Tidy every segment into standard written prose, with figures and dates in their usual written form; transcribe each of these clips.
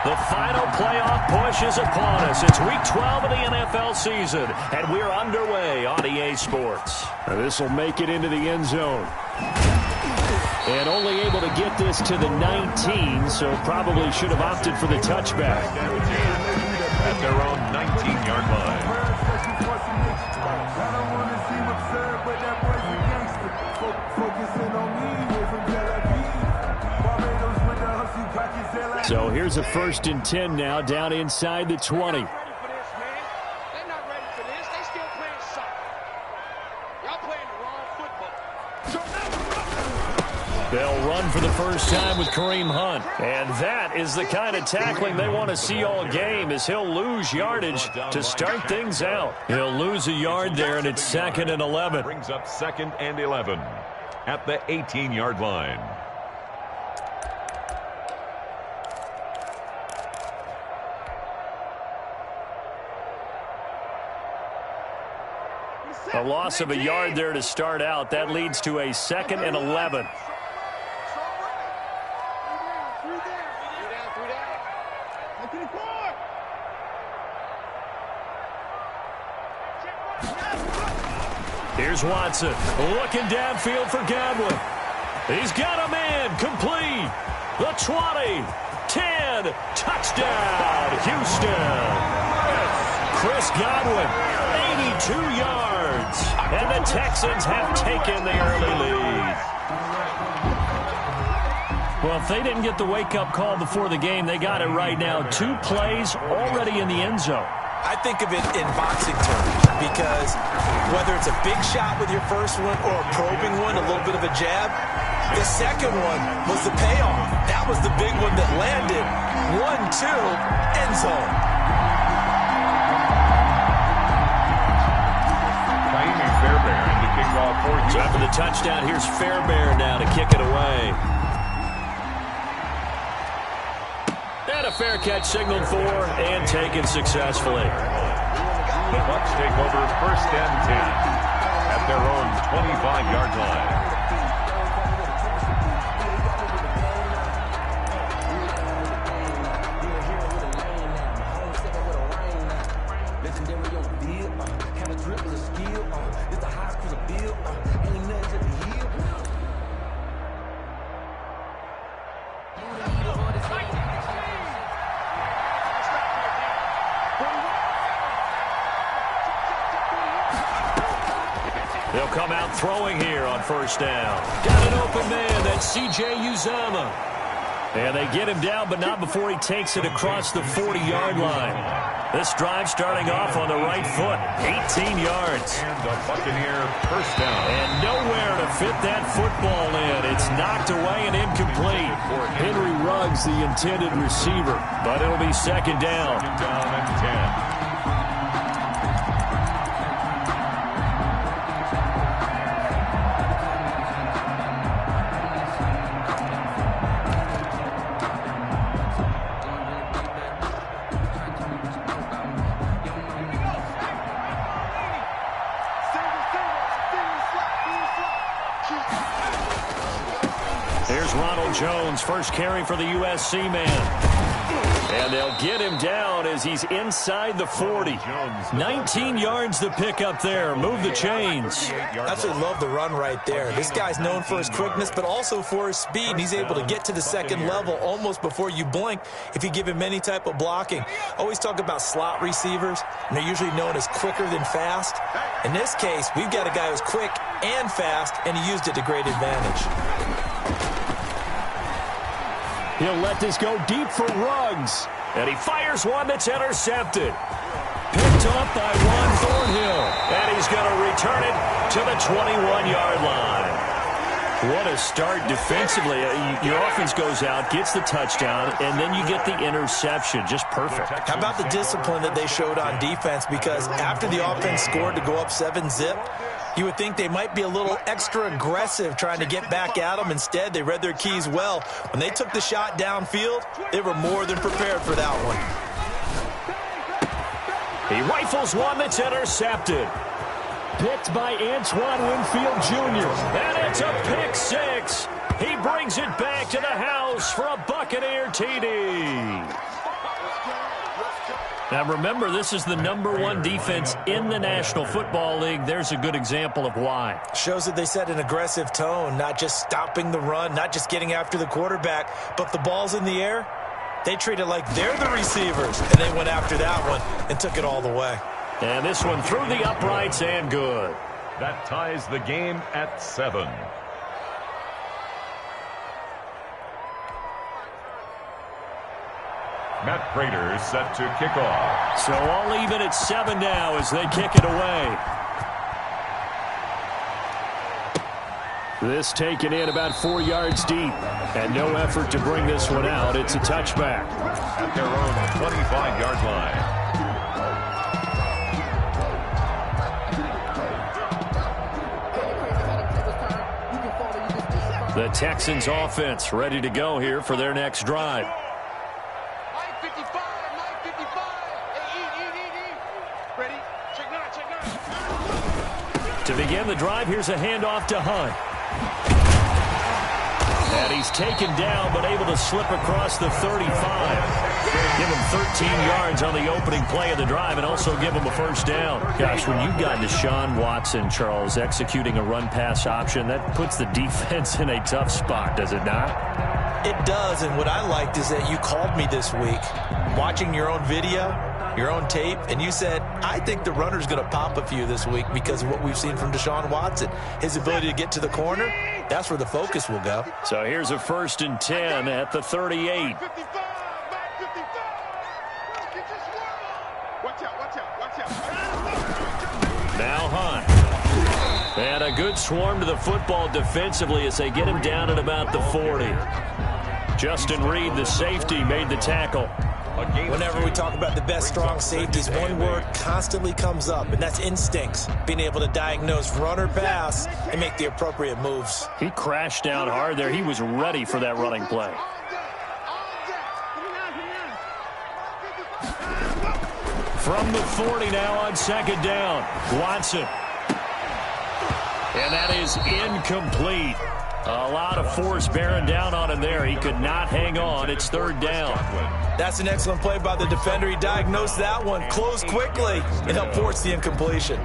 The final playoff push is upon us. It's Week 12 of the NFL season, and we're underway on EA Sports. This will make it into the end zone. And only able to get this to the 19, so probably should have opted for the touchback. At their own 19-yard line. So here's a 1st and 10 now, down inside the 20. They'll run for the first time with Kareem Hunt. And that is the kind of tackling they want to see all game, as he'll lose yardage to start things out. He'll lose a yard there, and it's 2nd and 11. Brings up 2nd and 11 at the 18-yard line. A loss of a yard there to start out. That leads to a 2nd and 11. Here's Watson looking downfield for Godwin. He's got a man complete. The 20, 10, touchdown, Houston. Chris Godwin, 82 yards. And the Texans have taken the early lead. Well, if they didn't get the wake-up call before the game, they got it right now. 2 plays already in the end zone. I think of it in boxing terms, because whether it's a big shot with your first one or a probing one, a little bit of a jab, the second one was the payoff. That was the big one that landed. 1-2, end zone. Fairbairn to kick off for you. So after the touchdown, here's Fairbairn now to kick it away. And a fair catch signaled for and taken successfully. The Bucs take over 1st and 10 at their own 25-yard line. They'll come out throwing here on 1st down. Got an open man. That's C.J. Uzomah. And they get him down, but not before he takes it across the 40-yard line. This drive starting off on the right foot. 18 yards. And the Buccaneer 1st down. And nowhere to fit that football in. It's knocked away and incomplete. Henry Ruggs, the intended receiver. But it'll be 2nd down. 2nd down and 10. Here's Ronald Jones, first carry for the USC man. And they'll get him down as he's inside the 40. 19 yards to pick up there. Move the chains. I absolutely love the run right there. This guy's known for his quickness, but also for his speed. He's able to get to the 2nd level almost before you blink if you give him any type of blocking. Always talk about slot receivers, and they're usually known as quicker than fast. In this case, we've got a guy who's quick and fast, and he used it to great advantage. He'll let this go deep for Ruggs. And he fires one that's intercepted. Picked up by Juan Thornhill. And he's going to return it to the 21-yard line. What a start defensively. Your offense goes out, gets the touchdown, and then you get the interception. Just perfect. How about the discipline that they showed on defense? Because after the offense scored to go up 7-zip, you would think they might be a little extra aggressive trying to get back at them. Instead, they read their keys well. When they took the shot downfield, they were more than prepared for that one. He rifles one that's intercepted. Picked by Antoine Winfield Jr. And it's a pick six. He brings it back to the house for a Buccaneer TD. Now remember, this is the #1 defense in the National Football League. There's a good example of why. Shows that they set an aggressive tone, not just stopping the run, not just getting after the quarterback, but if the ball's in the air, they treat it like they're the receivers, and they went after that one and took it all the way. And this one through the uprights and good. That ties the game at 7. Matt Prater set to kick off. So all even at 7 now as they kick it away. This taken in about 4 yards deep. And no effort to bring this one out. It's a touchback. At their own 25-yard line. The Texans offense ready to go here for their next drive. To begin the drive, here's a handoff to Hunt. And he's taken down, but able to slip across the 35. Give him 13 yards on the opening play of the drive and also give him a first down. Gosh, when you've got Deshaun Watson, Charles, executing a run-pass option, that puts the defense in a tough spot, does it not? It does, and what I liked is that you called me this week, watching your own video, your own tape, and you said, I think the runner's going to pop a few this week because of what we've seen from Deshaun Watson. His ability to get to the corner, that's where the focus will go. So here's a 1st and 10 at the 38. Now Hunt. And a good swarm to the football defensively as they get him down at about the 40. Justin Reed, the safety, made the tackle. Whenever we talk about the best strong safeties, one word constantly comes up, and that's instincts. Being able to diagnose run or pass and make the appropriate moves. He crashed down hard there. He was ready for that running play. From the 40 now on 2nd down. Watson. And that is incomplete. A lot of force bearing down on him there. He could not hang on. It's 3rd down. That's an excellent play by the defender. He diagnosed that one, closed quickly, and helped force the incompletion.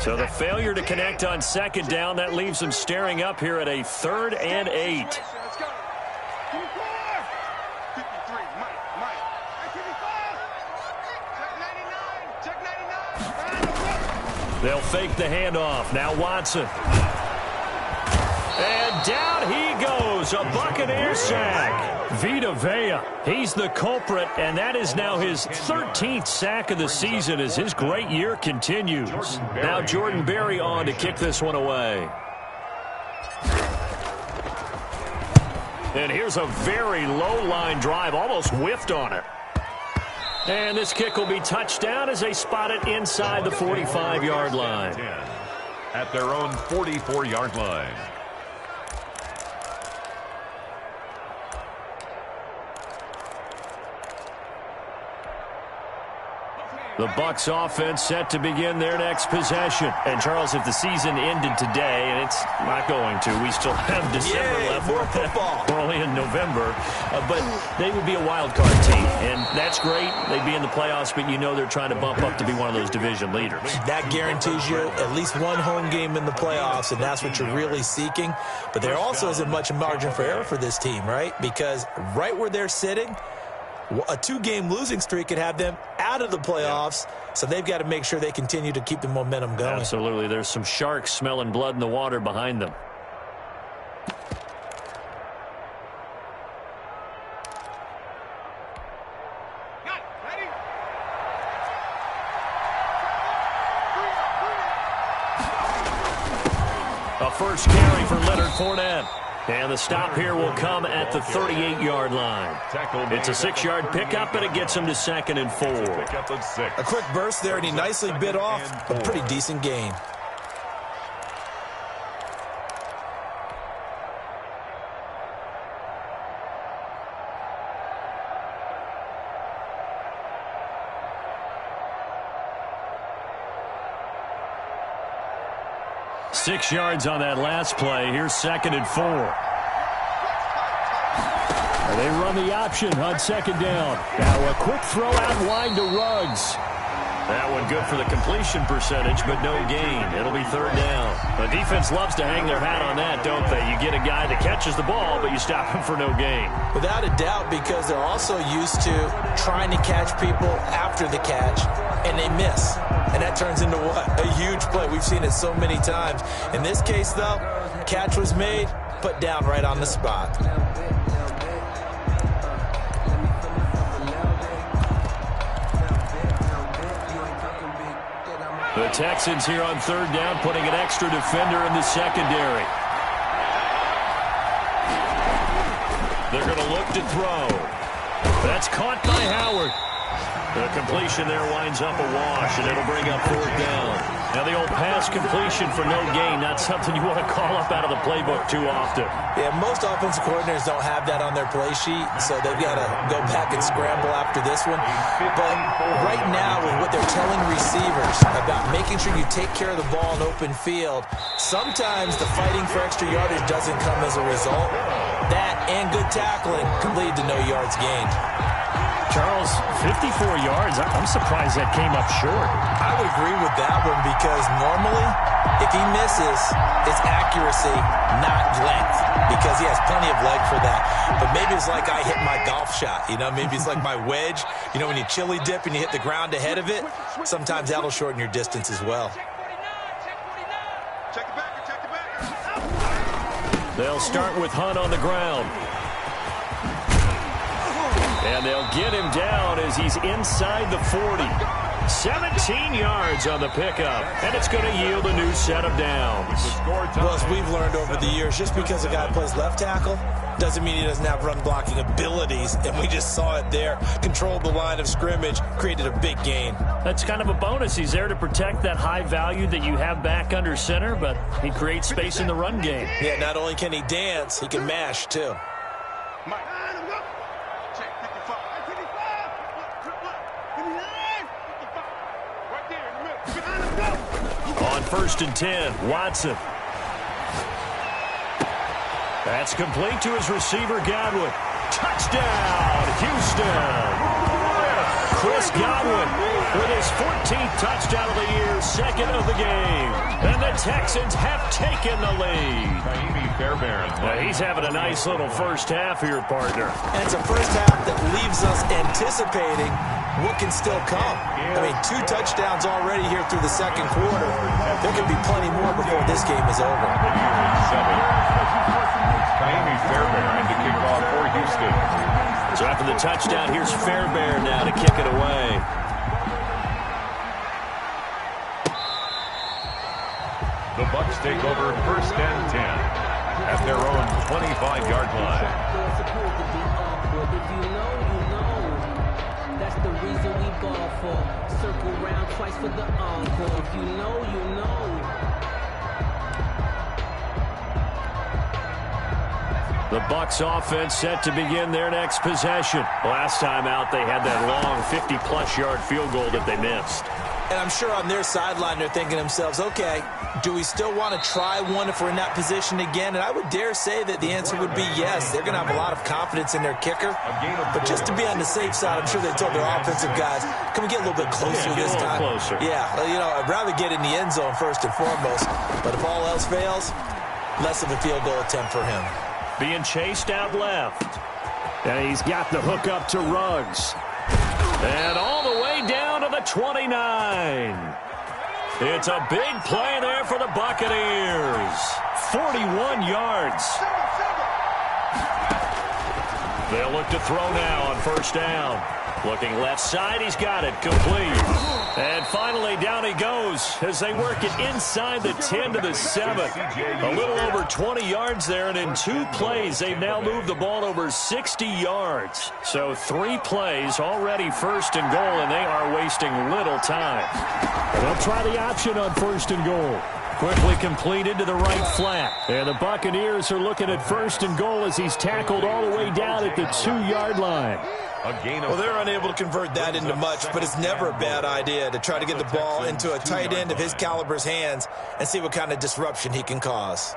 So the failure to connect on 2nd down, that leaves them staring up here at a 3rd and 8. They'll fake the handoff. Now Watson. And down he goes. A Buccaneer sack. Vita Vea. He's the culprit, and that is now his 13th sack of the season as his great year continues. Now Jordan Berry on to kick this one away. And here's a very low line drive. Almost whiffed on it. And this kick will be touchdown as they spot it inside the 45-yard line. At their own 44-yard line. The Bucs offense set to begin their next possession. And, Charles, if the season ended today, and it's not going to, we still have December left. More football. We're only in November. But they would be a wild card team. And that's great. They'd be in the playoffs, but you know they're trying to bump up to be one of those division leaders. That guarantees you at least one home game in the playoffs, and that's what you're really seeking. But there also isn't much margin for error for this team, right? Because right where they're sitting, a 2-game losing streak could have them out of the playoffs, so they've got to make sure they continue to keep the momentum going. Absolutely. There's some sharks smelling blood in the water behind them. A first carry for Leonard Fournette. And the stop here will come at the 38-yard line. It's a 6-yard pickup, and it gets him to 2nd and 4. A quick burst there, and he nicely bit off a pretty decent gain. Six yards on that last play. Here's 2nd and 4. They run the option on second down. Now a quick throw out wide to Ruggs. That one good for the completion percentage, but no gain. It'll be third down. The defense loves to hang their hat on that, don't they? You get a guy that catches the ball, but you stop him for no gain. Without a doubt, because they're also used to trying to catch people after the catch, and they miss. And that turns into what? A huge play. We've seen it so many times. In this case, though, catch was made, put down right on the spot. The Texans here on third down, putting an extra defender in the secondary. They're going to look to throw. That's caught by Howard. The completion there winds up a wash, and it'll bring up fourth down. Now the old pass completion for no gain, not something you want to call up out of the playbook too often. Yeah, most offensive coordinators don't have that on their play sheet, so they've got to go back and scramble after this one. But right now, with what they're telling receivers about making sure you take care of the ball in open field, sometimes the fighting for extra yardage doesn't come as a result. That and good tackling can lead to no yards gained. Charles, 54 yards. I'm surprised that came up short. I would agree with that one because normally, if he misses, it's accuracy, not length, because he has plenty of leg for that. But maybe it's like I hit my golf shot, you know? Maybe it's like my wedge. You know, when you chili dip and you hit the ground ahead of it, sometimes that'll shorten your distance as well. They'll start with Hunt on the ground. And they'll get him down as he's inside the 40. 17 yards on the pickup, and it's going to yield a new set of downs. Well, as we've learned over the years, just because a guy plays left tackle doesn't mean he doesn't have run-blocking abilities, and we just saw it there. Controlled the line of scrimmage, created a big gain. That's kind of a bonus. He's there to protect that high value that you have back under center, but he creates space in the run game. Yeah, not only can he dance, he can mash, too. On 1st and 10, Watson. That's complete to his receiver, Godwin. Touchdown, Houston. Chris Godwin with his 14th touchdown of the year, second of the game. And the Texans have taken the lead. Now, he's having a nice little first half here, partner. And it's a first half that leaves us anticipating what can still come. I mean, 2 touchdowns already here through the second quarter. There could be plenty more before this game is over. Fairbairn to kick off for Houston. So after the touchdown, here's Fairbairn now to kick it away. The Bucs take over 1st and 10 at their own 25-yard line. If you know, you know. That's the reason we ball for. Circle round twice for the encore. If you know, you know. The Bucs offense set to begin their next possession. Last time out, they had that long 50-plus yard field goal that they missed. And I'm sure on their sideline they're thinking to themselves, okay, do we still want to try one if we're in that position again? And I would dare say that the answer would be yes. They're going to have a lot of confidence in their kicker. But just to be on the safe side, I'm sure they told their offensive guys, can we get a little bit closer this time? Closer. Yeah, you know, I'd rather get in the end zone first and foremost. But if all else fails, less of a field goal attempt for him. Being chased out left. And he's got the hook up to Ruggs. And all the way down to the 29. It's a big play there for the Buccaneers. 41 yards. They'll look to throw now on 1st down. Looking left side, he's got it, complete. And finally, down he goes as they work it inside the 10 to the 7. A little over 20 yards there, and in 2 plays, they've now moved the ball over 60 yards. So 3 plays, already 1st and goal, and they are wasting little time. And they'll try the option on 1st and goal. Quickly completed to the right flat. And the Buccaneers are looking at 1st and goal as he's tackled all the way down at the 2-yard line. Well, they're unable to convert that into much, but it's never a bad idea to try to get the ball into a tight end of his caliber's hands and see what kind of disruption he can cause.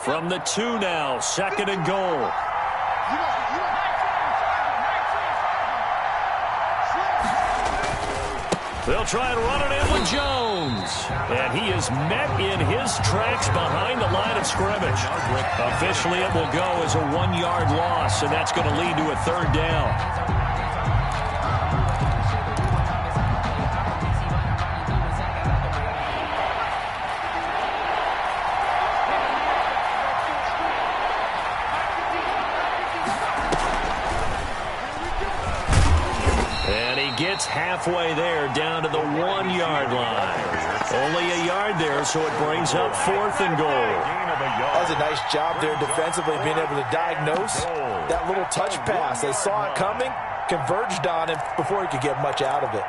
From the 2 now, 2nd and goal. They'll try and run it in with Jones. And he is met in his tracks behind the line of scrimmage. Officially, it will go as a 1-yard loss, and that's going to lead to a 3rd down. Gets halfway there, down to the 1-yard line. Only a yard there, so it brings up 4th and goal. That was a nice job there defensively, being able to diagnose that little touch pass. They saw it coming, converged on him before he could get much out of it.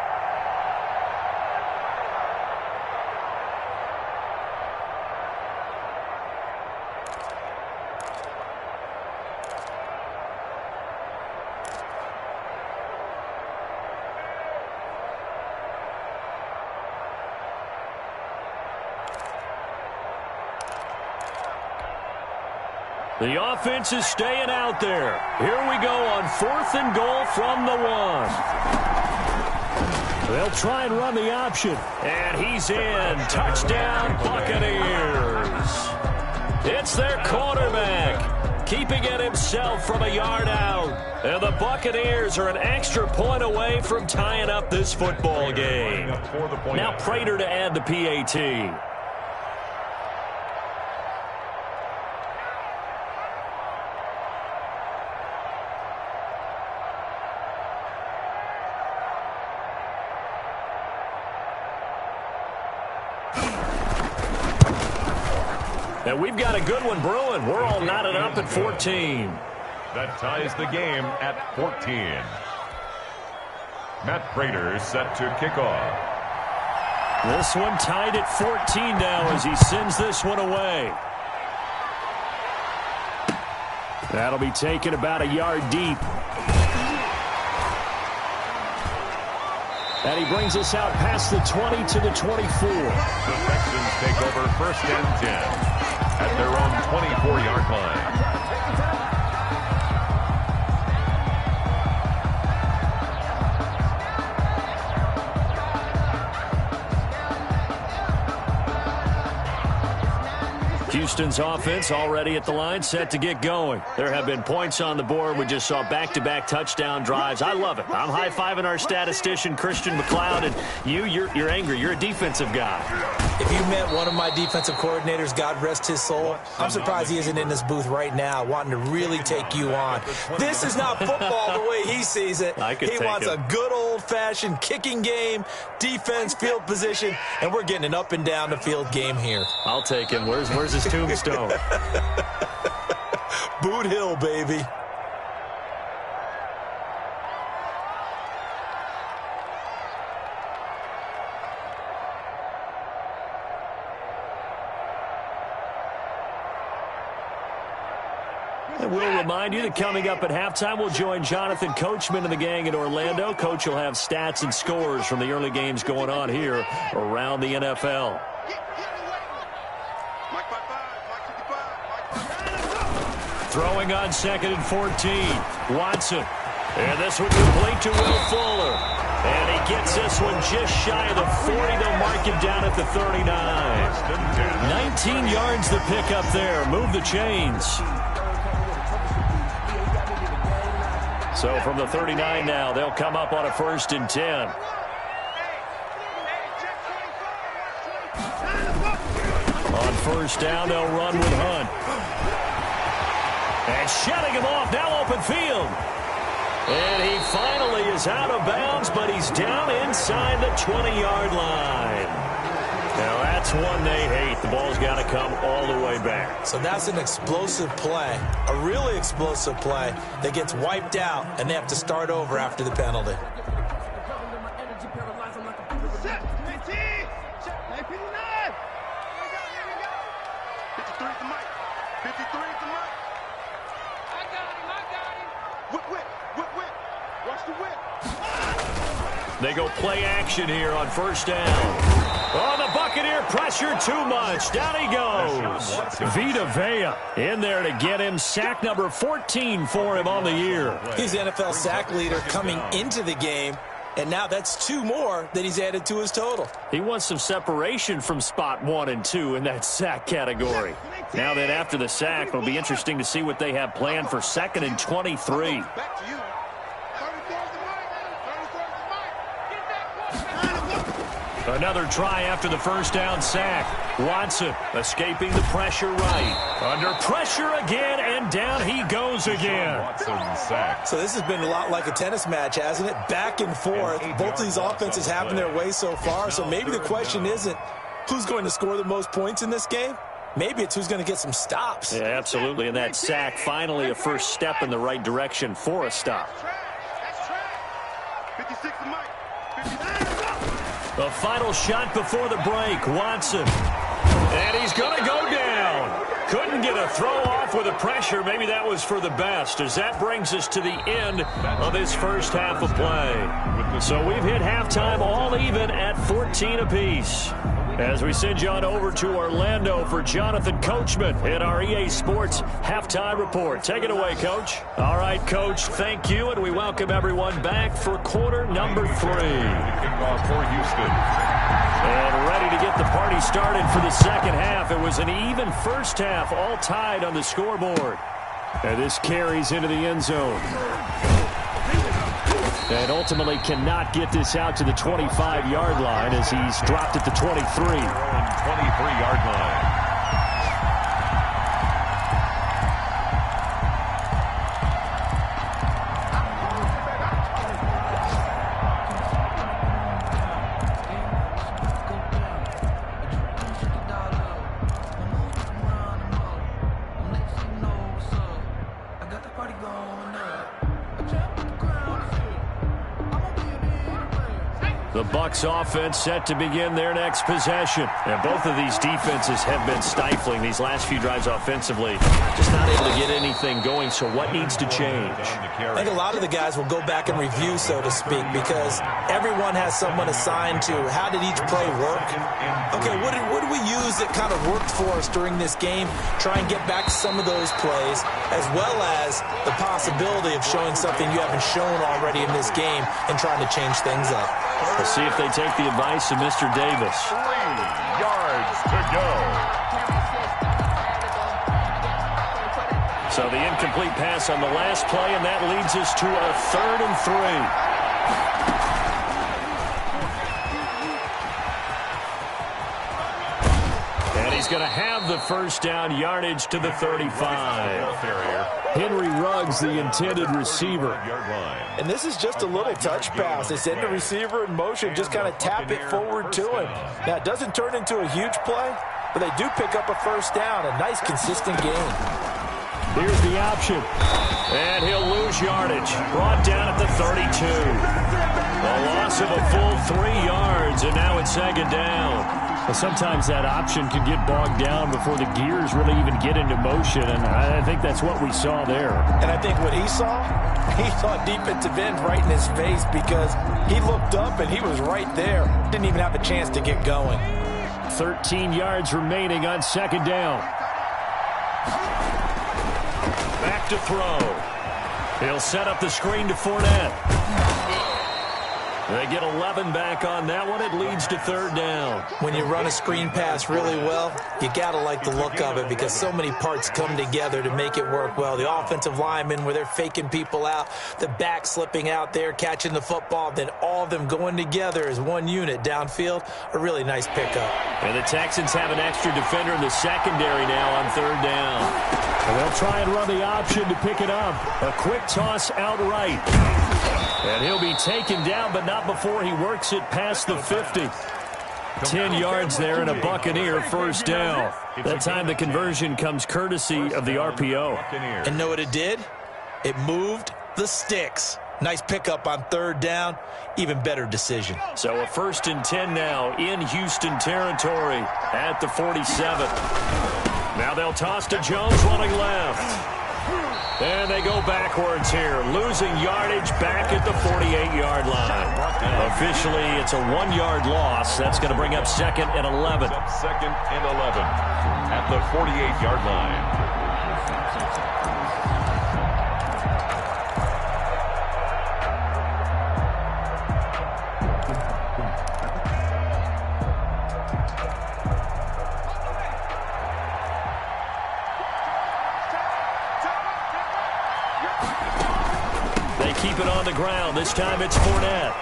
The offense is staying out there. Here we go on 4th and goal from the 1. They'll try and run the option. And he's in. Touchdown, Buccaneers. It's their quarterback, keeping it himself from a yard out. And the Buccaneers are an extra point away from tying up this football game. Now Prater to add the PAT. And we've got a good one brewing. We're all knotted up at 14. That ties the game at 14. Matt Prater set to kick off. This one tied at 14 now as he sends this one away. That'll be taken about a yard deep. And he brings us out past the 20 to the 24. The Texans take over 1st and 10 at their own 24-yard line. Houston's offense already at the line, set to get going. There have been points on the board. We just saw back-to-back touchdown drives. I love it. I'm high-fiving our statistician, Christian McLeod, and you're angry. You're a defensive guy. If you met one of my defensive coordinators, God rest his soul, I'm surprised he isn't in this booth right now wanting to really take you on. This is not football the way he sees it. He wants a good old-fashioned kicking game, defense, field position, and we're getting an up-and-down-the-field game here. I'll take him. Where's his tombstone? Boot Hill, baby. And we'll remind you that coming up at halftime, we'll join Jonathan Coachman and the gang in Orlando. Coach will have stats and scores from the early games going on here around the NFL. Throwing on 2nd and 14. Watson. And this one complete to Will Fuller. And he gets this one just shy of the 40. They'll mark him down at the 39. 19 yards to pick up there. Move the chains. So from the 39 now, they'll come up on a 1st and 10. On 1st down, they'll run with Hunt. And shutting him off, now open field. And he finally is out of bounds, but he's down inside the 20-yard line. Now that's one they hate. The ball's got to come all the way back. So that's an explosive play, a really explosive play that gets wiped out, and they have to start over after the penalty. They go play action here on 1st down. Oh, the Buccaneers Buccaneer pressure too much. Down he goes. Vita Vea in there to get him. Sack number 14 for him on the year. He's the NFL sack leader coming into the game, and now that's 2 more that he's added to his total. He wants some separation from spot 1 and 2 in that sack category. Now that after the sack, it'll be interesting to see what they have planned for 2nd and 23. Another try after the first down sack. Watson escaping the pressure right. Under pressure again, and down he goes again. So this has been a lot like a tennis match, hasn't it? Back and forth. Both of these offenses having their way so far, so maybe the question isn't who's going to score the most points in this game. Maybe it's who's going to get some stops. Yeah, absolutely, and that sack finally a first step in the right direction for a stop. The final shot before the break, Watson. And he's going to go down. Couldn't get a throw off with the pressure. Maybe that was for the best, as that brings us to the end of this first half of play. So we've hit halftime all even at 14 apiece. As we send you on over to Orlando for Jonathan Coachman in our EA Sports Halftime Report. Take it away, Coach. All right, Coach, thank you, and we welcome everyone back for quarter number 3. Kickoff for Houston. And ready to get the party started for the second half. It was an even first half, all tied on the scoreboard. And this carries into the end zone. And ultimately cannot get this out to the 25-yard line as he's dropped at the 23. 23-yard line. The Bucs offense set to begin their next possession. And both of these defenses have been stifling these last few drives offensively. Just not able to get anything going, so what needs to change? I think a lot of the guys will go back and review, so to speak, because everyone has someone assigned to how did each play work. Okay, what did we use that kind of worked for us during this game? Try and get back to some of those plays, as well as the possibility of showing something you haven't shown already in this game and trying to change things up. Let's see if they take the advice of Mr. Davis. 3 yards to go. So the incomplete pass on the last play, and that leads us to a 3rd and 3. And he's going to have the first down, yardage to the 35. Henry Ruggs, the intended receiver. And this is just a little touch pass. They send the receiver in motion, just kind of tap it forward to him. Now, it doesn't turn into a huge play, but they do pick up a first down. A nice, consistent game. Here's the option. And he'll lose yardage. Brought down at the 32. A loss of a full 3 yards, and now it's 2nd down. Well, sometimes that option can get bogged down before the gears really even get into motion, and I think that's what we saw there. And I think what he saw defensive end right in his face, because he looked up and he was right there. Didn't even have a chance to get going. 13 yards remaining on 2nd down. Back to throw. He'll set up the screen to Fournette. They get 11 back on that one. It leads to 3rd down. When you run a screen pass really well, you got to like the look of it, because so many parts come together to make it work well. The offensive linemen, where they're faking people out, the back slipping out there, catching the football, then all of them going together as one unit downfield. A really nice pickup. And the Texans have an extra defender in the secondary now on 3rd down. And they'll try and run the option to pick it up. A quick toss outright. And he'll be taken down, but not before he works it past the 50. 10 yards there and a Buccaneer first down. That time the conversion comes courtesy of the RPO. And know what it did? It moved the sticks. Nice pickup on 3rd down. Even better decision. So a 1st and 10 now in Houston territory at the 47. Now they'll toss to Jones running left. And they go backwards here, losing yardage back at the 48-yard line. Officially, it's a 1-yard loss. That's going to bring up 2nd and 11. Second and 11 at the 48-yard line. Keep it on the ground. This time it's Fournette.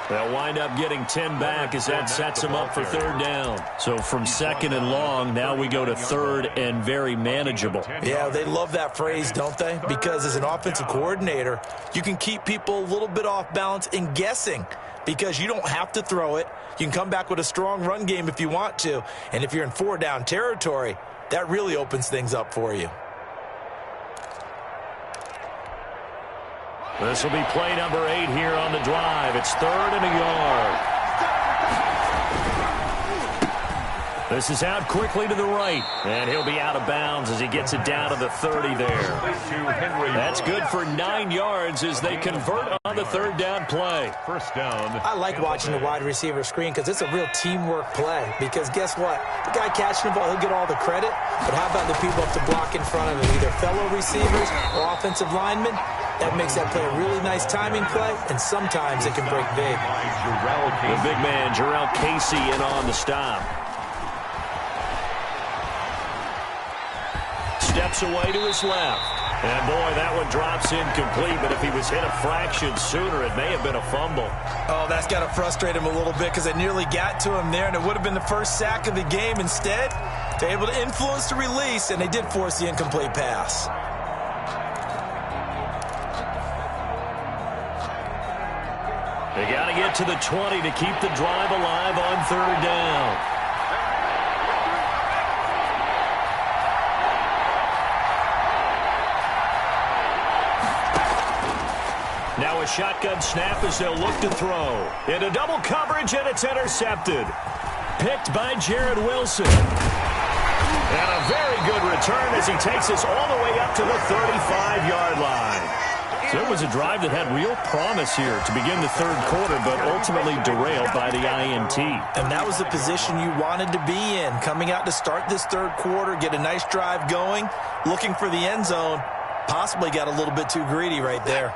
They'll wind up getting 10 back as that sets them up for 3rd down. So from 2nd and long, now we go to 3rd and very manageable. Yeah, they love that phrase, don't they? Because as an offensive coordinator, you can keep people a little bit off balance and guessing because you don't have to throw it. You can come back with a strong run game if you want to. And if you're in 4-down territory, that really opens things up for you. This will be play number 8 here on the drive. It's 3rd and a yard. This is out quickly to the right, and he'll be out of bounds as he gets it down to the 30 there. That's good for 9 yards as they convert on the 3rd down play. First down. I like watching the wide receiver screen because it's a real teamwork play. Because guess what? The guy catching the ball, he'll get all the credit. But how about the people up to block in front of him, either fellow receivers or offensive linemen? That makes that play a really nice timing play, and sometimes it can break big. The big man, Jarrell Casey, in on the stop. Steps away to his left. And, boy, that one drops incomplete, but if he was hit a fraction sooner, it may have been a fumble. Oh, that's got to frustrate him a little bit because it nearly got to him there, and it would have been the first sack of the game. Instead, they're able to influence the release, and they did force the incomplete pass. They got to get to the 20 to keep the drive alive on 3rd down. Now a shotgun snap as they'll look to throw. Into double coverage, and it's intercepted. Picked by Jared Wilson. And a very good return as he takes us all the way up to the 35-yard line. So it was a drive that had real promise here to begin the 3rd quarter, but ultimately derailed by the INT. And that was the position you wanted to be in, coming out to start this 3rd quarter, get a nice drive going, looking for the end zone. Possibly got a little bit too greedy right there.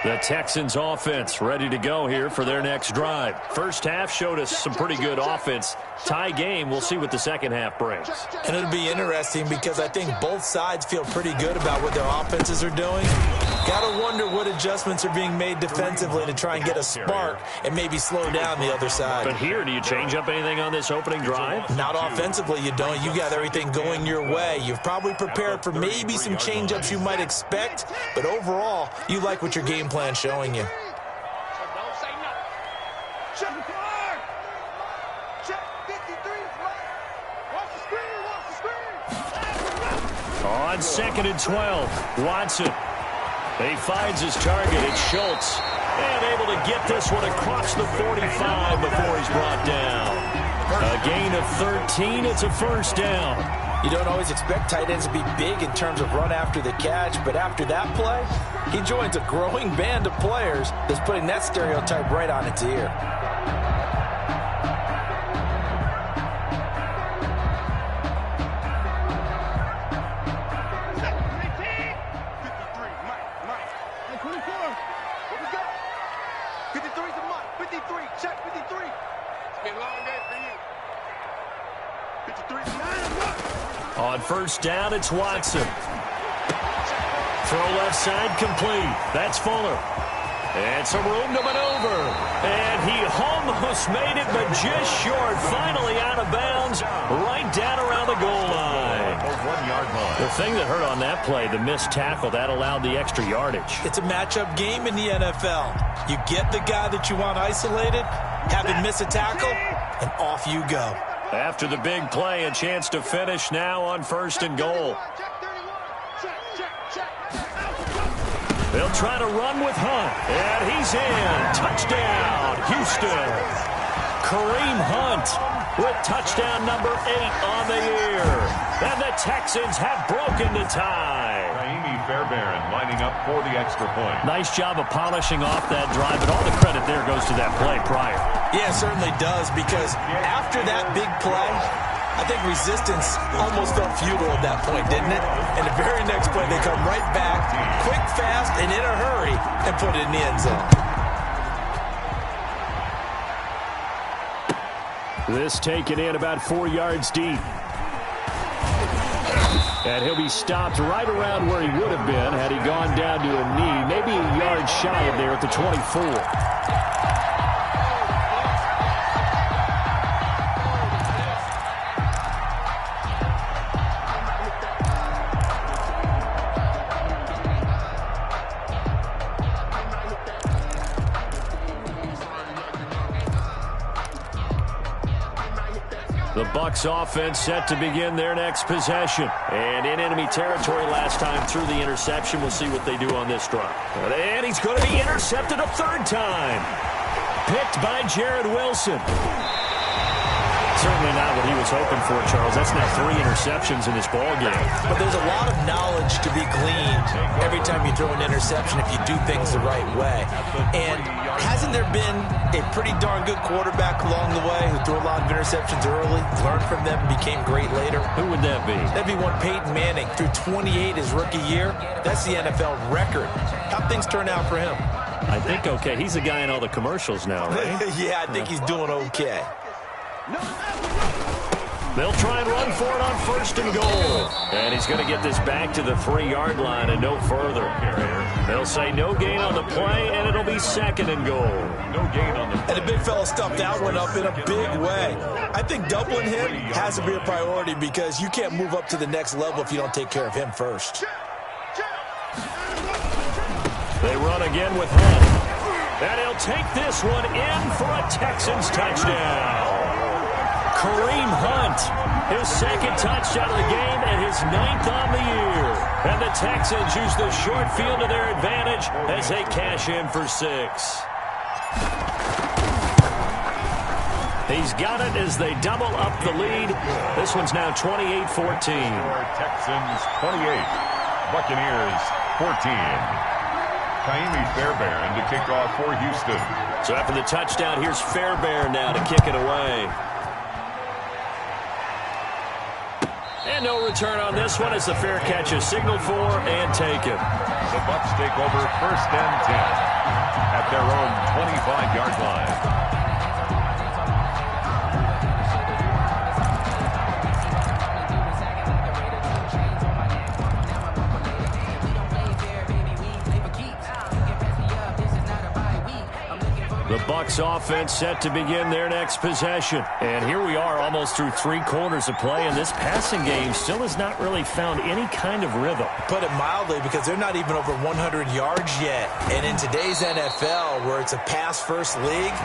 The Texans offense ready to go here for their next drive. First half showed us some pretty good offense. Tie game, we'll see what the second half brings. And it'll be interesting because I think both sides feel pretty good about what their offenses are doing. Got to wonder what adjustments are being made defensively to try and get a spark and maybe slow down the other side. But here, do you change up anything on this opening drive? Not offensively, you don't. You got everything going your way. You've probably prepared for maybe some change-ups you might expect, but overall, you like what your game plan's showing you. On 2nd and 12, Watson. He finds his target. It's Schultz. And able to get this one across the 45 before he's brought down. A gain of 13. It's a first down. You don't always expect tight ends to be big in terms of run after the catch, but after that play, he joins a growing band of players that's putting that stereotype right on its ear. On first down, it's Watson. Throw left side complete. That's Fuller. And some room to maneuver. And he almost made it, but just short. Finally out of bounds, right down around the goal line. 1 yard line. The thing that hurt on that play, the missed tackle, that allowed the extra yardage. It's a matchup game in the NFL. You get the guy that you want isolated, have him miss a tackle, and off you go. After the big play, a chance to finish now on 1st and goal. They'll try to run with Hunt, and he's in. Touchdown, Houston. Kareem Hunt with touchdown number 8 on the year. And the Texans have broken the tie. Fairbairn lining up for the extra point. Nice job of polishing off that drive, but all the credit there goes to that play prior. Yeah, it certainly does, because after that big play, I think resistance almost felt futile at that point, didn't it? And the very next play, they come right back, quick, fast, and in a hurry, and put it in the end zone. This taken in about 4 yards deep. And he'll be stopped right around where he would have been had he gone down to a knee, maybe a yard shy of there at the 24. The Bucs offense set to begin their next possession. And in enemy territory last time through the interception. We'll see what they do on this drive. And he's going to be intercepted a third time. Picked by Jared Wilson. Certainly not what he was hoping for, Charles. That's now 3 interceptions in this ballgame. But there's a lot of knowledge to be gleaned every time you throw an interception if you do things the right way. And hasn't there been a pretty darn good quarterback along the way who threw a lot of interceptions early, learned from them, and became great later? Who would that be? That'd be one Peyton Manning. Threw 28 his rookie year. That's the NFL record. How'd things turn out for him? I think okay. He's the guy in all the commercials now, right? Yeah, I think he's doing okay. They'll try and run for it on 1st and goal. And he's going to get this back to the 3-yard line and no further. They'll say no gain on the play, and it'll be 2nd and goal. No gain on the play. And the big fella stuffed that one up in a big way. I think doubling him has to be a priority because you can't move up to the next level if you don't take care of him first. They run again with Hunt. And he'll take this one in for a Texans touchdown. Kareem Hunt, his 2nd touchdown of the game and his 9th on the year. And the Texans use the short field to their advantage as they cash in for 6. He's got it as they double up the lead. This one's now 28-14. Texans 28, Buccaneers 14. Kaimi Fairbairn to kick off for Houston. So after the touchdown, here's Fairbairn now to kick it away. And no return on this one as the fair catch is signaled for and taken. The Bucs take over 1st and 10 at their own 25-yard line. The Bucs offense set to begin their next possession. And here we are almost through 3 quarters of play, and this passing game still has not really found any kind of rhythm. Put it mildly, because they're not even over 100 yards yet. And in today's NFL, where it's a pass-first league,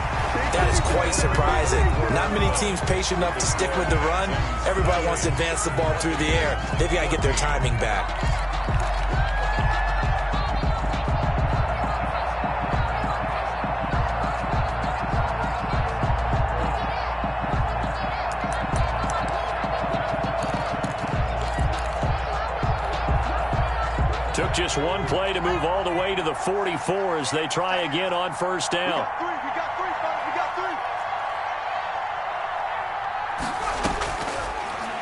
that is quite surprising. Not many teams patient enough to stick with the run. Everybody wants to advance the ball through the air. They've got to get their timing back. Took just one play to move all the way to the 44 as they try again on 1st down. We got three.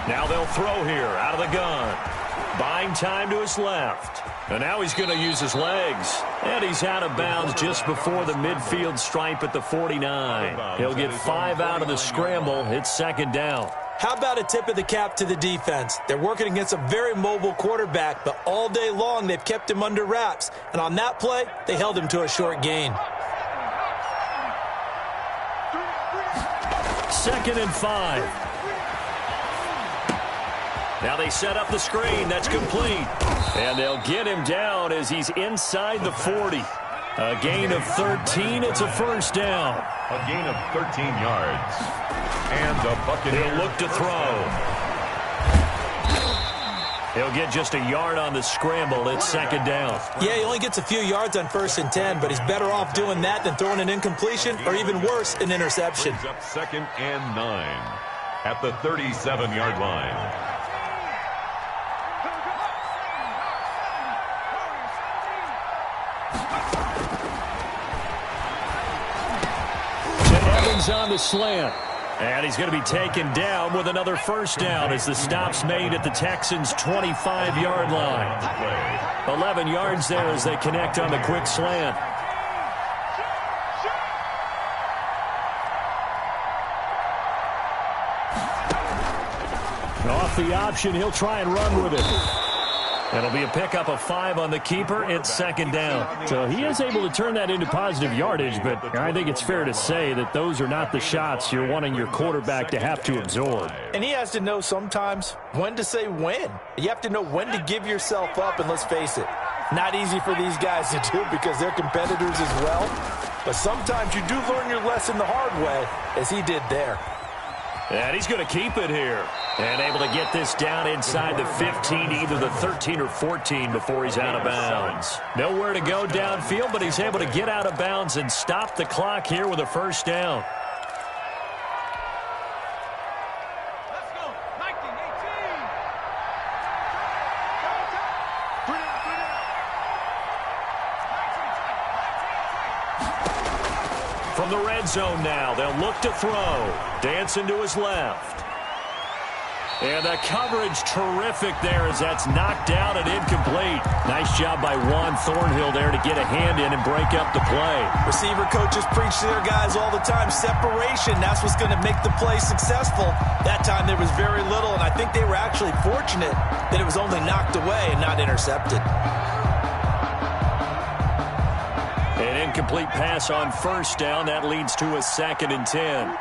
Now they'll throw here out of the gun. Buying time to his left. And now he's going to use his legs. And he's out of bounds just before the midfield stripe at the 49. He'll get 5 out of the scramble. It's 2nd down. How about a tip of the cap to the defense? They're working against a very mobile quarterback, but all day long they've kept him under wraps. And on that play, they held him to a short gain. 2nd and 5. Now they set up the screen. That's complete. And they'll get him down as he's inside the 40. A gain of 13. It's a 1st down. A gain of 13 yards. And the Buccaneers He'll look to throw. He'll get just a yard on the scramble. It's 2nd down. Yeah, he only gets a few yards on 1st and 10, but he's better off doing that than throwing an incompletion or even worse, an interception. Brings up 2nd and 9 at the 37-yard line. He's on the slant. And he's going to be taken down with another first down as the stop's made at the Texans' 25-yard line. 11 yards there as they connect on the quick slant. Off the option, he'll try and run with it. It'll be a pickup of 5 on the keeper. It's second down. So he is able to turn that into positive yardage, but I think it's fair to say that those are not the shots you're wanting your quarterback to have to absorb. And he has to know sometimes when to say when. You have to know when to give yourself up, and let's face it, not easy for these guys to do because they're competitors as well. But sometimes you do learn your lesson the hard way, as he did there. And he's going to keep it here. And able to get this down inside the 15, either the 13 or 14 before he's out of bounds. Nowhere to go downfield, but he's able to get out of bounds and stop the clock here with a first down. Let's go. 19, 18. From the red zone now, they'll look to throw. Dancing to his left. And the coverage terrific there as that's knocked down and incomplete. Nice job by Juan Thornhill there to get a hand in and break up the play. Receiver coaches preach to their guys all the time. Separation, that's what's going to make the play successful. That time there was very little, and I think they were actually fortunate that it was only knocked away and not intercepted. An incomplete pass on first down. That leads to a 2nd and 10.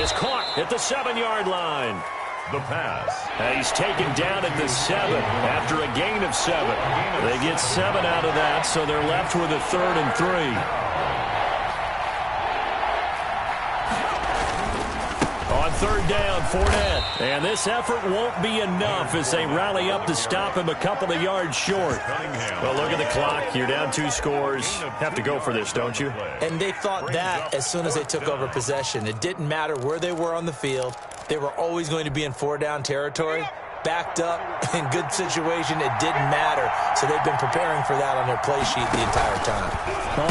Is caught at the 7-yard line. The pass. And he's taken down at the 7 after a gain of 7. They get 7 out of that, so they're left with a 3rd and 3. On 3rd down, Fournette. And this effort won't be enough as they rally up to stop him a couple of yards short. Well, look at the clock. You're down 2 scores. Have to go for this, don't you? And they thought that as soon as they took over possession. It didn't matter where they were on the field. They were always going to be in 4-down territory. Backed up, in good situation, it didn't matter. So they've been preparing for that on their play sheet the entire time.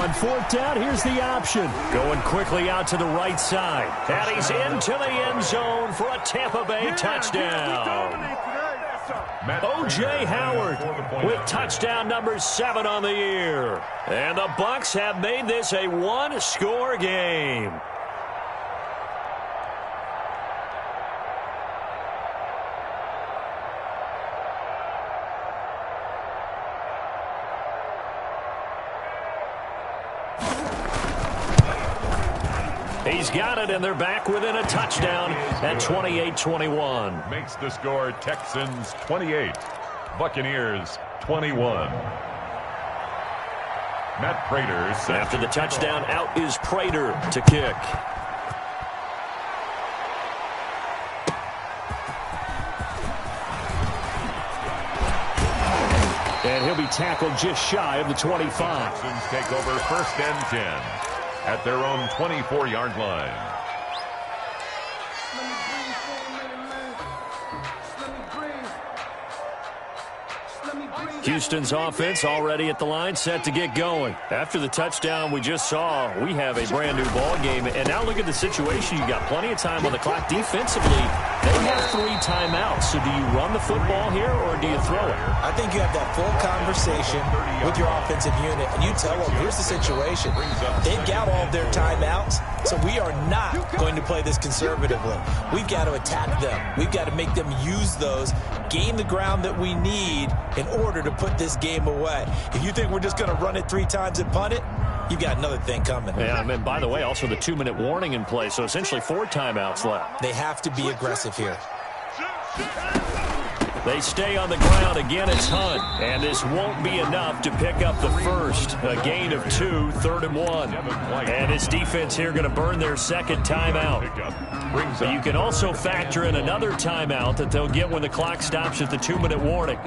On 4th down, here's the option. Going quickly out to the right side. And he's into the end zone for a Tampa Bay touchdown. O.J. Howard with touchdown number 7 on the year. And the Bucs have made this a 1-score game. He's got it, and they're back within a touchdown at 28-21. Makes the score Texans 28, Buccaneers 21. Matt Prater. After the touchdown, out is Prater to kick. And he'll be tackled just shy of the 25. Texans take over 1st and 10. At their own 24-yard line. Houston's offense already at the line, set to get going. After the touchdown we just saw, we have a brand-new ball game. And now look at the situation. You got plenty of time on the clock. Defensively, they have 3 timeouts. So do you run the football here or do you throw it? I think you have that full conversation with your offensive unit, and you tell them, here's the situation. They've got all of their timeouts, so we are not going to play this conservatively. We've got to attack them. We've got to make them use those, gain the ground that we need in order to put this game away. If you think we're just going to run it 3 times and punt it, you've got another thing coming. Yeah, I mean, by the way, also the 2-minute warning in play, so essentially 4 timeouts left. They have to be aggressive here. They stay on the ground. Again, it's Hunt. And this won't be enough to pick up the first. A gain of 2, 3rd and 1. And his defense here going to burn their 2nd timeout. But you can also factor in another timeout that they'll get when the clock stops at the 2-minute warning.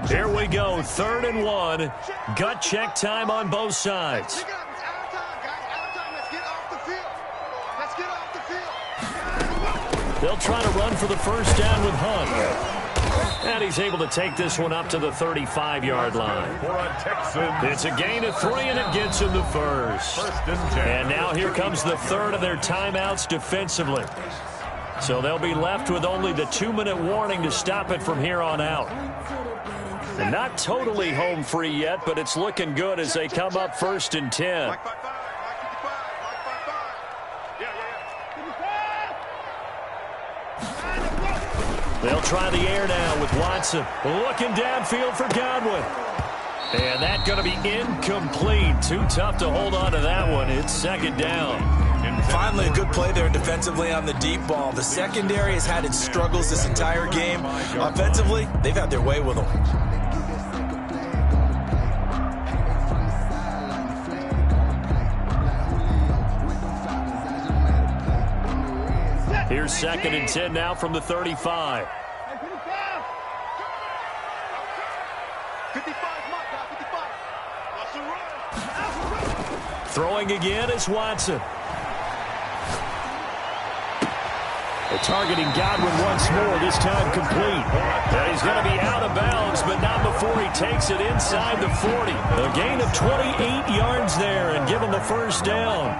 Here we go, 3rd and 1. Gut check time on both sides. They'll try to run for the first down with Hunt. And he's able to take this one up to the 35-yard line. It's a gain of 3, and it gets him the first. And now here comes the third of their timeouts defensively. So they'll be left with only the 2-minute warning to stop it from here on out. And not totally home free yet, but it's looking good as they come up 1st and 10. They'll try the air now with Watson. Looking downfield for Godwin. And that's going to be incomplete. Too tough to hold on to that one. It's 2nd down. Finally, a good play there defensively on the deep ball. The secondary has had its struggles this entire game. Offensively, they've had their way with them. Here's 2nd and 10 now from the 35. 55, Throwing again is Watson. They're targeting Godwin once more, this time complete. And he's going to be out of bounds, but not before he takes it inside the 40. A gain of 28 yards there and give him the first down.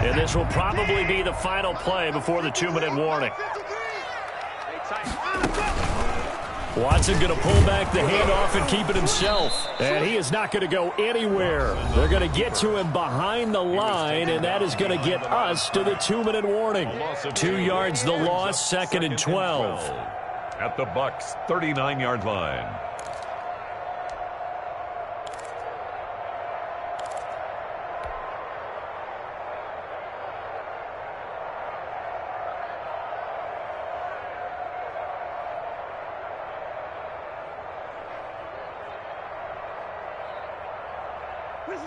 And this will probably be the final play before the 2-minute warning. Watson going to pull back the handoff and keep it himself. And he is not going to go anywhere. They're going to get to him behind the line, and that is going to get us to the 2-minute warning. 2 yards the loss, 2nd and 12. At the Bucs' 39-yard line.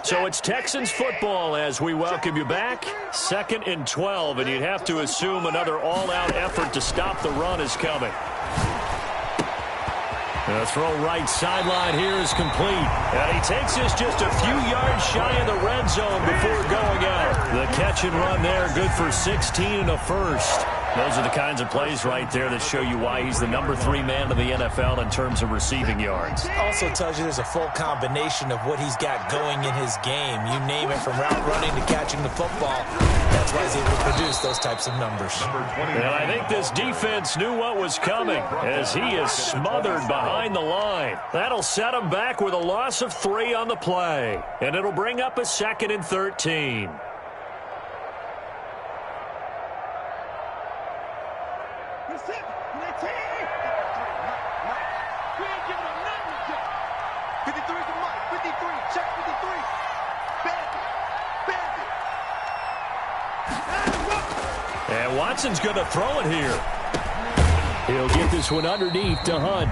So it's Texans football as we welcome you back. 2nd and 12, and you'd have to assume another all-out effort to stop the run is coming. The throw right sideline here is complete. And he takes this just a few yards shy of the red zone before going out. The catch and run there, good for 16 and a first. Those are the kinds of plays right there that show you why he's the number 3 man in the NFL in terms of receiving yards. Also tells you there's a full combination of what he's got going in his game. You name it, from route running to catching the football. That's why he's able to produce those types of numbers. And I think this defense knew what was coming as he is smothered behind the line. That'll set him back with a loss of 3 on the play. And it'll bring up a 2nd and 13. And Watson's going to throw it here. He'll get this one underneath to Hunt.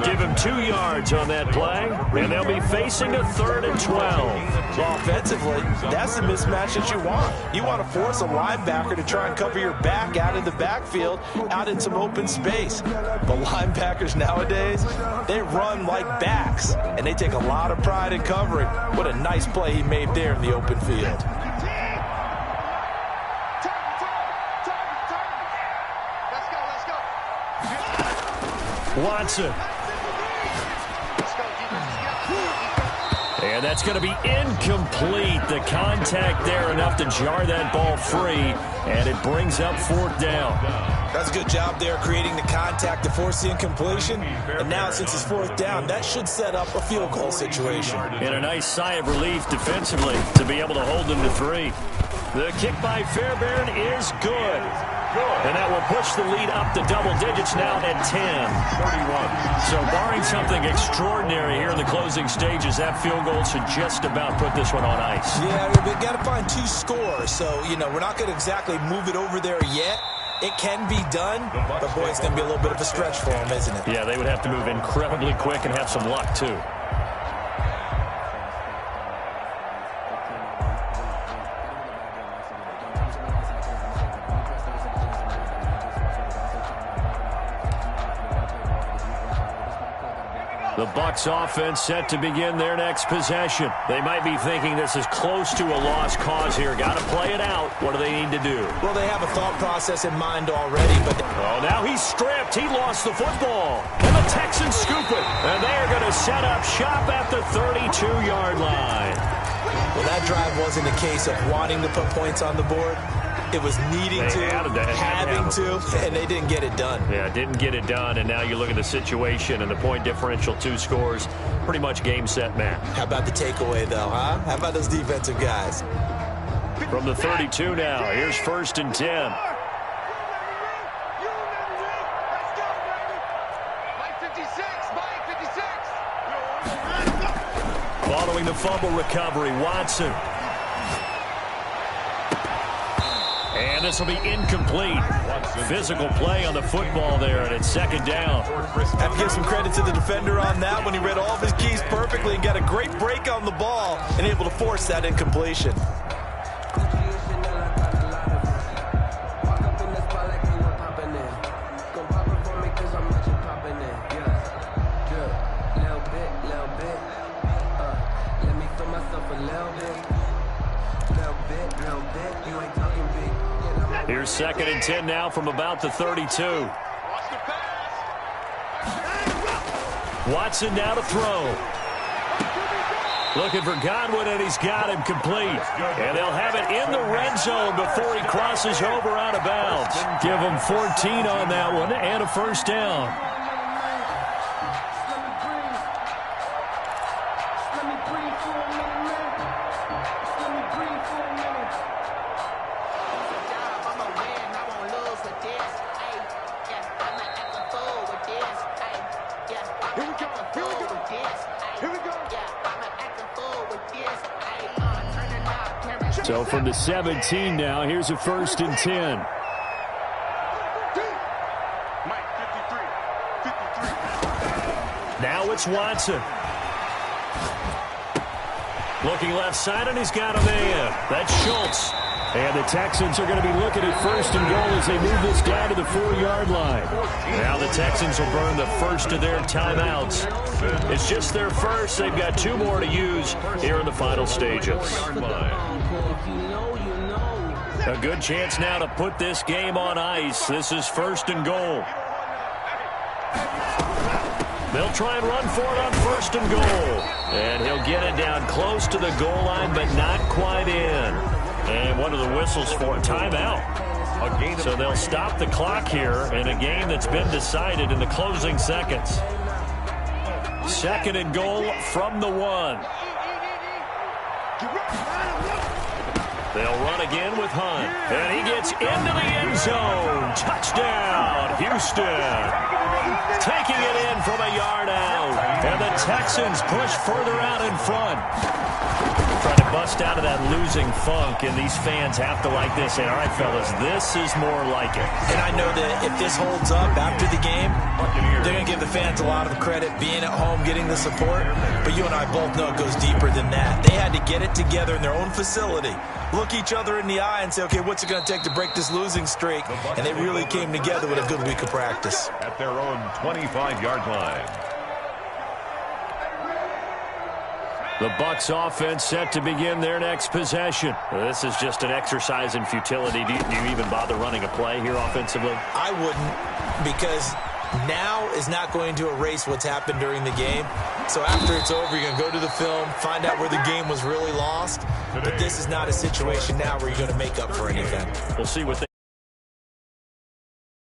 Give him 2 yards on that play, and they'll be facing a 3rd and 12. Well, offensively, that's the mismatch that you want. You want to force a linebacker to try and cover your back out in the backfield, out in some open space. But linebackers nowadays, they run like backs, and they take a lot of pride in covering. What a nice play he made there in the open field. Watson. And that's going to be incomplete. The contact there enough to jar that ball free, and it brings up 4th down. That's a good job there creating the contact to force the incompletion. And now since it's 4th down, that should set up a field goal situation. And a nice sigh of relief defensively to be able to hold them to 3. The kick by Fairbairn is good. And that will push the lead up to double digits now at 10. 31. So barring something extraordinary here in the closing stages, that field goal should just about put this one on ice. Yeah, we've got to find 2 scores. So, we're not going to exactly move it over there yet. It can be done, but boy, it's going to be a little bit of a stretch for them, isn't it? Yeah, they would have to move incredibly quick and have some luck, too. The Bucs offense set to begin their next possession. They might be thinking this is close to a lost cause here. Got to play it out. What do they need to do? Well, they have a thought process in mind already, but... Oh, now he's stripped. He lost the football. And the Texans scoop it. And they are going to set up shop at the 32-yard line. Well, that drive wasn't a case of wanting to put points on the board. It was needing having to, and they didn't get it done. Yeah, didn't get it done, and now you look at the situation and the point differential, 2 scores, pretty much game, set, match. How about the takeaway, though, huh? How about those defensive guys? From the 32 now, here's 1st and 10. Following the fumble recovery, Watson. And this will be incomplete. Physical play on the football there, and it's 2nd down. Have to give some credit to the defender on that one. He read all of his keys perfectly and got a great break on the ball and able to force that incompletion. Here's 2nd and 10 now from about the 32. Watson now to throw. Looking for Godwin, and he's got him complete. And they'll have it in the red zone before he crosses over out of bounds. Give him 14 on that one and a 1st down. So from the 17 now, here's a 1st and 10. Now it's Watson. Looking left side, and he's got a man. That's Schultz. And the Texans are going to be looking at 1st and goal as they move this down to the 4-yard line. Now the Texans will burn the first of their timeouts. It's just their first. They've got 2 more to use here in the final stages. A good chance now to put this game on ice. This is 1st and goal. They'll try and run for it on 1st and goal. And he'll get it down close to the goal line, but not quite in. And one of the whistles for a timeout. So they'll stop the clock here in a game that's been decided in the closing seconds. 2nd and goal from the 1. They'll run again with Hunt. And he gets into the end zone. Touchdown, Houston. Taking it in from a yard out. And the Texans push further out in front. Trying to bust out of that losing funk, and these fans have to like this. And all right, fellas, this is more like it. And I know that if this holds up after the game, they're going to give the fans a lot of credit being at home, getting the support. But you and I both know it goes deeper than that. They had to get it together in their own facility, look each other in the eye and say, okay, what's it going to take to break this losing streak? And they really came together with a good week of practice. At their own 25-yard line. The Bucs offense set to begin their next possession. This is just an exercise in futility. Do you even bother running a play here offensively? I wouldn't, because now is not going to erase what's happened during the game. So after it's over, you're going to go to the film, find out where the game was really lost. But this is not a situation now where you're going to make up for anything. We'll see what they